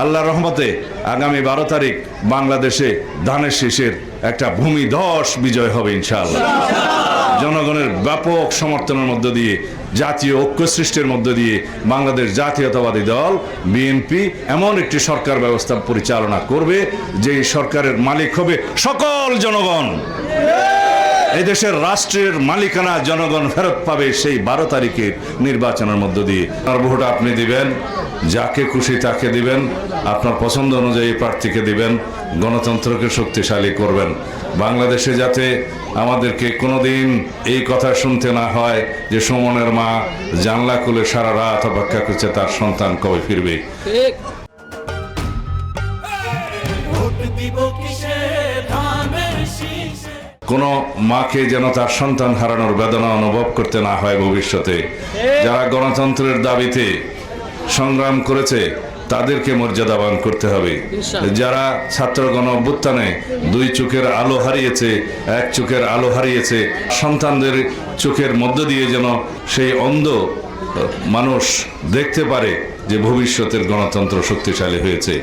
আল্লাহর রহমতে আগামী 12 তারিখ বাংলাদেশে ধানের শীষের একটা ভূমিধস বিজয় হবে ইনশাআল্লাহ। জনগণের ব্যাপক সমর্থনের মধ্য দিয়ে, জাতীয় ঐক্য সৃষ্টির মধ্য দিয়ে বাংলাদেশ জাতীয়তাবাদী দল বিএনপি এমন একটি সরকার ব্যবস্থা পরিচালনা করবে যে সরকারের মালিক হবে সকল জনগণ। এই দেশের রাষ্ট্রের মালিকানা জনগণ ফেরত পাবে সেই 12 তারিখের নির্বাচনের মধ্য দিয়ে। আর ভোট আপনি দিবেন, যাকে খুশি তাকে দিবেন, আপনার পছন্দ অনুযায়ী প্রার্থীকে দিবেন, গণতন্ত্রকে শক্তিশালী করবেন। বাংলাদেশে যাতে আমাদেরকে কোনোদিন এই কথা শুনতে না হয় যে সুমনের মা জানলা খুলে সারা রাত অপেক্ষা করছে তার সন্তান কবে ফিরবে। কোনো মাকে যেন তার সন্তান হারানোর বেদনা অনুভব করতে না হয় ভবিষ্যতে। যারা গণতন্ত্রের দাবিতে সংগ্রাম করেছে তাদেরকে মর্যাদাবান করতে হবে। যারা ছাত্র গণ অভ্যুত্থানে 2 চোখের আলো হারিয়েছে, 1 চোখের আলো হারিয়েছে, সন্তানদের চোখের মধ্য দিয়ে যেন সেই অন্ধ মানুষ দেখতে পারে যে ভবিষ্যতের গণতন্ত্র শক্তিশালী হয়েছে।